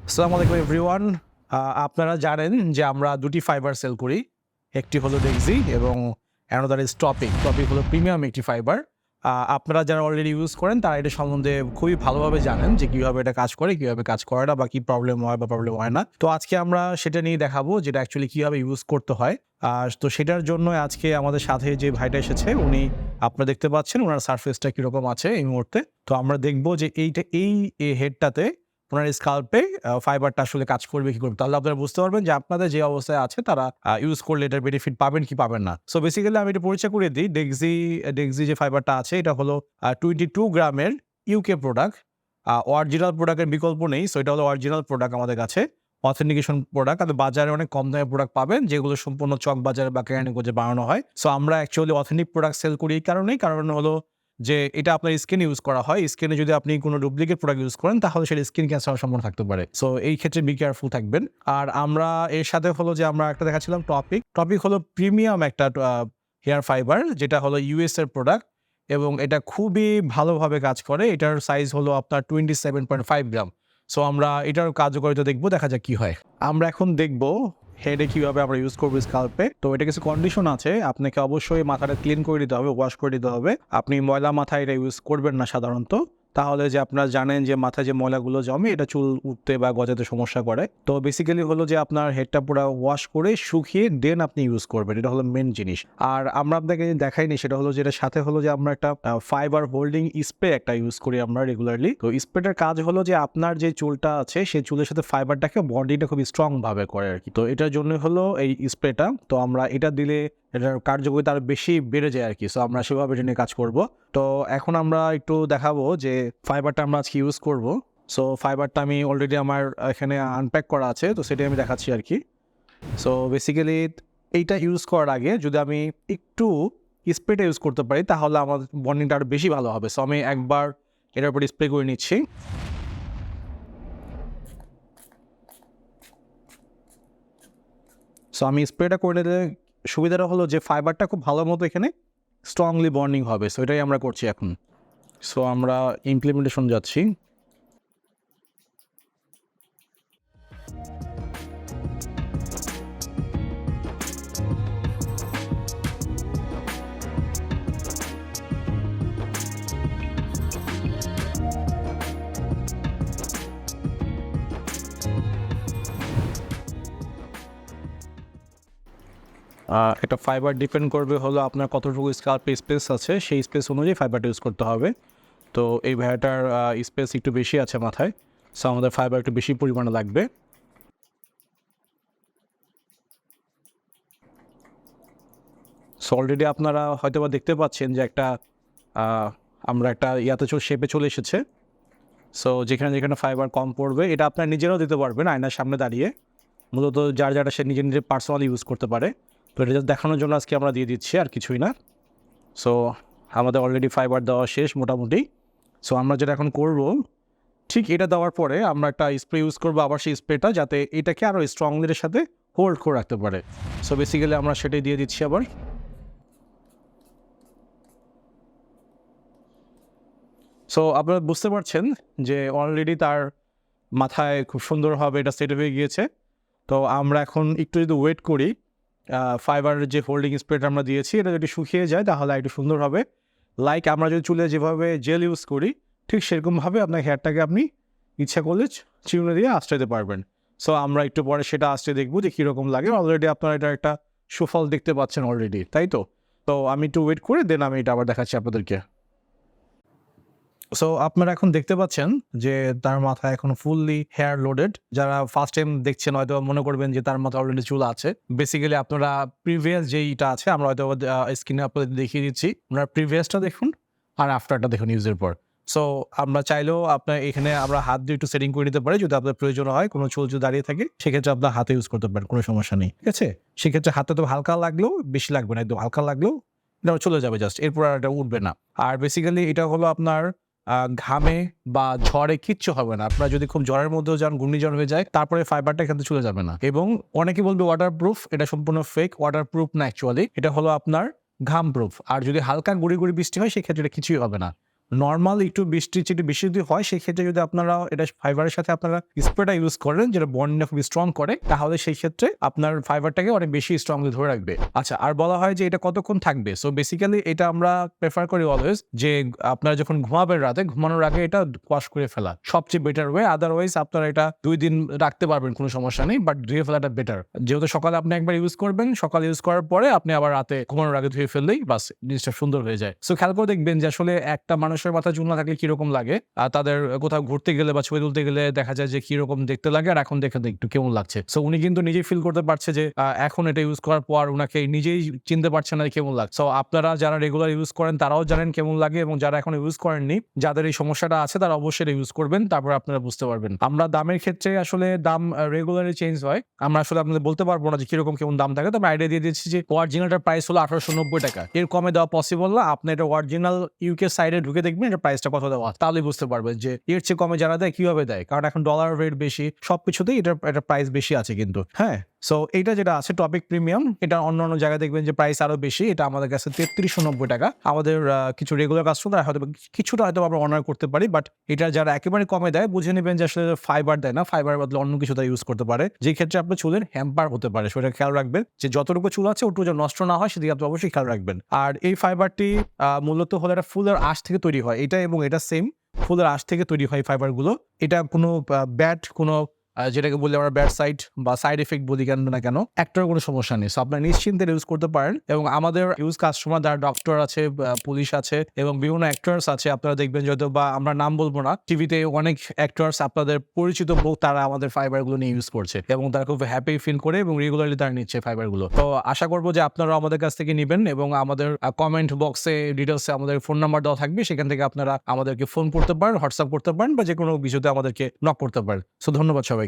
আসসালামু আলাইকুম এভরিওয়ান। আপনারা জানেন যে আমরা দুটি ফাইবার সেল করি, একটি হলো ডেক্সি এবং অ্যানাদার ইজ টপিক। টপিক হলো প্রিমিয়াম একটি ফাইবার। আপনারা যারা অলরেডি ইউজ করেন তারা এটা সম্বন্ধে খুবই ভালোভাবে জানেন যে কীভাবে এটা কাজ করে, কীভাবে কাজ করে না, বা কী প্রবলেম হয় বা প্রবলেম হয় না। তো আজকে আমরা সেটা নিয়ে দেখাবো যেটা অ্যাকচুয়ালি কীভাবে ইউজ করতে হয়। তো সেটার জন্য আজকে আমাদের সাথে যে ভাইটা এসেছে উনি আপনারা দেখতে পাচ্ছেন ওনার সারফেসটা কীরকম আছে এই মুহূর্তে। তো আমরা দেখবো যে এই হেডটাতে ওনার স্কাল্পে ফাইবারটা আসলে কাজ করবে কি করবে, তাহলে আপনারা বুঝতে পারবেন যে আপনাদের যে অবস্থায় আছে তারা ইউজ করলে এটার বেনিফিট পাবেন কি পাবেন না। সো বেসিক্যালি আমি এটা পরিচয় করে দিই। ডেক্সি যে ফাইবারটা আছে এটা হলো 22 গ্রামের ইউকে প্রোডাক্ট। অরিজিনাল প্রোডাক্টের বিকল্প নেই। সো এটা হলো অরিজিনাল প্রোডাক্ট আমাদের কাছে, অথেন্টিকেশন প্রোডাক্ট। আর বাজারে অনেক কম দামের প্রোডাক্ট পাবেন যেগুলো সম্পূর্ণ চক বাজারে বা কেরানীগঞ্জে বানানো হয়। সো আমরা অ্যাকচুয়ালি অথেন্টিক প্রোডাক্ট সেল করি এই কারণেই, কারণ হলো যে এটা আপনার স্কিনে ইউজ করা হয়। স্কিনে যদি আপনি কোনো ডুপ্লিকেট প্রোডাক্ট ইউজ করেন তাহলে সেটা স্কিন ক্যান্সার হওয়ার সম্ভাবনা থাকতে পারে। সো এই ক্ষেত্রে বি কেয়ারফুল থাকবেন। আর আমরা এর সাথে হলো যে আমরা একটা দেখাচ্ছিলাম টপিক হলো প্রিমিয়াম একটা হেয়ার ফাইবার, যেটা হলো ইউএস এর প্রোডাক্ট এবং এটা খুবই ভালোভাবে কাজ করে। এটার সাইজ হলো আপনার 27.5 গ্রাম। সো আমরা এটার কার্যকারিতা দেখবো, দেখা যাক কি হয়। আমরা এখন দেখবো হেডে কীভাবে আমরা ইউজ করবো স্কাল্পে। তো এটা কিছু কন্ডিশন আছে, আপনাকে অবশ্যই মাথাটা ক্লিন করে দিতে হবে, ওয়াশ করে দিতে হবে। আপনি ময়লা মাথায় এটা ইউজ করবেন না সাধারণত, তাহলে যে আপনারা জানেন যে মাথায় যে ময়লাগুলো জমে এটা চুল উঠতে বা গজাতে সমস্যা করে। তো বেসিক্যালি হলো যে আপনার হেডটা পুরো ওয়াশ করে শুকিয়ে দেন আপনি ইউজ করবেন, এটা হলো মেন জিনিস। আর আমরা আপনাকে দেখাইনি সেটা হলো যে এটার সাথে হলো যে আমরা একটা ফাইবার হোল্ডিং স্প্রে একটা ইউজ করি আমরা রেগুলারলি। তো স্প্রেটার কাজ হলো যে আপনার যে চুলটা আছে সেই চুলের সাথে ফাইবারটাকে বন্ডিংটা খুব স্ট্রং ভাবে করে আর কি। তো এটার জন্য হলো এই স্প্রেটা। তো আমরা এটা দিলে এটার কার্যকারিতা আরো বেশি বেড়ে যায় আর কি। সো আমরা সেভাবে এটা নিয়ে কাজ করব। তো এখন আমরা একটু দেখাবো যে ফাইবারটা আমরা আজকে ইউজ করব। সো ফাইবারটা আমি অলরেডি আমার এখানে আনপ্যাক করা আছে, তো সেটাই আমি দেখাচ্ছি আর কি। সো বেসিক্যালি এইটা ইউজ করার আগে যদি আমি একটু স্প্রেটা ইউজ করতে পারি তাহলে আমার বন্ডিংটা আরও বেশি ভালো হবে। সো আমি একবার এটার উপর স্প্রে করে নিচ্ছি। সো আমি স্প্রেটা করে নিলে সুবিধাটা হলো যে ফাইবারটা খুব ভালো মতো এখানে স্ট্রংলি বন্ডিং হবে। সো এটাই আমরা করছি এখন। সো আমরা ইমপ্লিমেন্টেশন যাচ্ছি। একটা ফাইবার ডিপেন্ড করবে হলো আপনার কতটুকু স্কাল্পে স্পেস আছে, সেই স্পেস অনুযায়ী ফাইবারটা ইউজ করতে হবে। তো এই ভাইয়াটার স্পেস একটু বেশি আছে মাথায়, সো আমাদের ফাইবার একটু বেশি পরিমাণে লাগবে। সো অলরেডি আপনারা হয়তো বা দেখতে পাচ্ছেন যে আমরা একটা শেপে চলে এসেছে। সো যেখানে যেখানে ফাইবার কম পড়বে এটা আপনারা নিজেরাও দিতে পারবেন আয়নার সামনে দাঁড়িয়ে, মূলত যারা সে নিজের পার্সোনালি ইউজ করতে পারে। তো এটা দেখানোর জন্য আজকে আমরা দিয়ে দিচ্ছি, আর কিছুই না। সো আমাদের অলরেডি ফাইবার দেওয়া শেষ মোটামুটি। সো আমরা যেটা এখন করব, ঠিক এটা দেওয়ার পরে আমরা একটা স্প্রে ইউজ করবো, আবার সেই স্প্রেটা যাতে এটাকে আরও স্ট্রংলির সাথে হোল্ড করে রাখতে পারে। সো বেসিক্যালি আমরা সেটাই দিয়ে দিচ্ছি আবার। সো আপনারা বুঝতে পারছেন যে অলরেডি তার মাথায় খুব সুন্দরভাবে এটা সেট হয়ে গিয়েছে। তো আমরা এখন একটু যদি ওয়েট করি, ফাইবারের যে হোল্ডিং স্প্রেটা আমরা দিয়েছি এটা যদি শুকিয়ে যায় তাহলে একটু সুন্দর হবে। লাইক আমরা যদি চুলে যেভাবে জেল ইউজ করি ঠিক সেরকমভাবে আপনার হেয়ারটাকে আপনি ইচ্ছা করলে চিরুনি দিয়ে আঁচড়াতে পারবেন। সো আমরা একটু পরে সেটা আঁচড়ে দেখবো যে কীরকম লাগে। অলরেডি আপনারা এটা একটা সুফল দেখতে পাচ্ছেন অলরেডি, তাই তো? তো আমি একটু ওয়েট করে দেন আমি এটা আবার দেখাচ্ছি আপনাদেরকে। সো আপনারা এখন দেখতে পাচ্ছেন যে তার মাথায় এখন ফুললি হেয়ার লোডেড। যারা ফার্স্ট টাইম দেখছেন হয়তো মনে করবেন যে তার মাথায় অলরেডি চুল আছে। বেসিক্যালি আপনারা প্রিভিয়াস যেইটা আছে আমরা হয়তো স্ক্রিনে আপনাদের দেখিয়ে দিচ্ছি, আপনারা প্রিভিয়াসটা দেখুন আর আফটারটা দেখুন ইউজের পর। সো আমরা চাইলেও আপনার এখানে আমরা হাত দিয়ে একটু সেটিং করে নিতে পারি, যদি আপনার প্রয়োজন হয় কোনো চুল যদি দাঁড়িয়ে থাকে সেক্ষেত্রে আপনার হাতে ইউজ করতে পারেন, কোনো সমস্যা নেই, ঠিক আছে? সেক্ষেত্রে হাতে তো হালকা লাগলেও বেশি লাগবে না, একদম হালকা লাগলেও এটা চলে যাবে জাস্ট, এরপর আর এটা উঠবে না। আর বেসিক্যালি এটা হলো আপনার ঘামে বা ঝড়ে কিচ্ছু হবে না। আপনারা যদি খুব ঝড়ের মধ্যেও যান, ঘূর্ণিঝড় হয়ে যায়, তারপরে ফাইবারটা এখান থেকে চলে যাবে না। এবং অনেকে বলবে ওয়াটারপ্রুফ, এটা সম্পূর্ণ ফেক। ওয়াটারপ্রুফ না, অ্যাকচুয়ালি এটা হলো আপনার ঘাম প্রুফ। আর যদি হালকা গুড়ি গুড়ি বৃষ্টি হয় সেক্ষেত্রে এটা কিছুই হবে না। নর্মাল একটু বৃষ্টির চেয়ে একটু বেশি যদি হয় সেক্ষেত্রে যদি আপনারা এটা ফাইবারের সাথে আপনারা স্প্রেটা ইউজ করেন যেটা বন্ডটা খুব স্ট্রং করে, তাহলে সেই ক্ষেত্রে আপনার ফাইবারটাকে অনেক বেশি স্ট্রংলি ধরে রাখবে। আচ্ছা, আর বলা হয় যে এটা কতক্ষণ থাকবে। সো বেসিক্যালি এটা আমরা প্রেফার করি অলওয়েজ যে আপনারা যখন ঘুমাবেন রাতে, ঘুমানোর আগে এটা ওয়াশ করে ফেলা সবচেয়ে বেটার ওয়ে। আদারওয়াইজ আপনারা এটা 2 দিন রাখতে পারবেন, কোনো সমস্যা নেই, বাট ধুয়ে ফেলাটা বেটার। যেহেতু সকালে আপনি একবার ইউজ করবেন, সকালে ইউজ করার পরে আপনি আবার রাতে ঘুমানোর আগে ধুয়ে ফেললেই বাস জিনিসটা সুন্দর হয়ে যায়। সো খেয়াল করে দেখবেন যে আসলে একটা মানুষের মাথা চুল না থাকলে কিরকম লাগে, আর তাদের কোথাও ঘুরতে গেলে বা ছবি তুলতে গেলে দেখা যায় যে কিরকম দেখতে লাগে আর এখন দেখে একটু কেমন লাগছে। সো উনি কিন্তু নিজেই ফিল করতে পারছে যে এখন এটা ইউজ করার পর উনাকে নিজেই চিনতে পারছে না কেমন লাগছে। সো আপনারা যারা রেগুলার ইউজ করেন তারাও জানেন কেমন লাগে, এবং যারা এখন ইউজ করেননি, যাদের এই সমস্যাটা আছে তারা অবশ্যই এটা ইউজ করবেন, তারপর আপনারা বুঝতে পারবেন। আমরা দামের ক্ষেত্রে আসলে দাম রেগুলারলি চেঞ্জ হয়, আমরা আসলে আপনাদের বলতে পারবো না যে কিরকম কেমন দাম থাকে, তবে আইডিয়া দিয়ে দিচ্ছি যে অরিজিনালটার প্রাইস হলো 1890 টাকা। এর কমে দেওয়া পসিবল না। আপনি এটা অরিজিনাল ইউকে সাইডে ঢুকে দেখবেন এটা প্রাইসটা কত দেওয়া, তাহলে বুঝতে পারবেন যে এর চেয়ে কমে যারা দেয় কিভাবে দেয়, কারণ এখন ডলার রেট বেশি, সবকিছুতেই এটা প্রাইস বেশি আছে কিন্তু। হ্যাঁ, সো এইটা যেটা আছে টপিক প্রিমিয়াম, এটা অন্য জায়গায় দেখবেন যে প্রাইস আরো বেশি। এটা আমাদের কাছে 3390 টাকা। আমাদের কিছু রেগুলার কাস্টমার হয়তো কিছুটা হয়তো আমরা অনার করতে পারি, বাট এটা যারা একেবারে কমে দেয় বুঝে নেবেন যে আসলে ফাইবার দেয় না, ফাইবার বদলে অন্য কিছু ইউজ করতে পারে, যে ক্ষেত্রে আপনার চুলের হ্যাম্পার হতে পারে। সেটা খেয়াল রাখবেন যে যতটুকু চুল আছে ওটুকু যেন নষ্ট না হয়, সেদিকে আপনি অবশ্যই খেয়াল রাখবেন। আর এই ফাইবারটি মূলত হলো একটা ফুলের আঁশ থেকে তৈরি হয়, এটা এবং এটা সেম ফুলের আঁশ থেকে তৈরি হয় ফাইবারগুলো। এটা কোনো ব্যাড কোনো যেটাকে বলি আমরা ব্যাড সাইড বা সাইড এফেক্ট বলি কেন না কেন, একটার কোনো সমস্যা নেই। সো আপনার নিশ্চিন্তে ইউজ করতে পারেন। এবং আমাদের ইউজ কাস্টমার যারা ডক্টর আছে, পুলিশ আছে এবং বিভিন্ন অ্যাক্টর্স আছে, আপনারা দেখবেন যদিও বা আমরা নাম বলবো না, টিভিতে অনেক অ্যাক্টর্স আপনাদের পরিচিত লোক তারা আমাদের ফাইবারগুলো নিয়ে ইউজ করছে এবং তারা খুব হ্যাপি ফিল করে এবং রেগুলারলি তারা নিচ্ছে ফাইবারগুলো। তো আশা করবো যে আপনারা আমাদের কাছ থেকে নেবেন, এবং আমাদের কমেন্ট বক্সে ডিটেলসে আমাদের ফোন নাম্বার দেওয়া থাকবে, সেখান থেকে আপনারা আমাদেরকে ফোন করতে পারেন, হোয়াটসঅ্যাপ করতে পারেন, বা যে কোনো বিষয়তে আমাদেরকে নক করতে পারেন। সো ধন্যবাদ সবাইকে।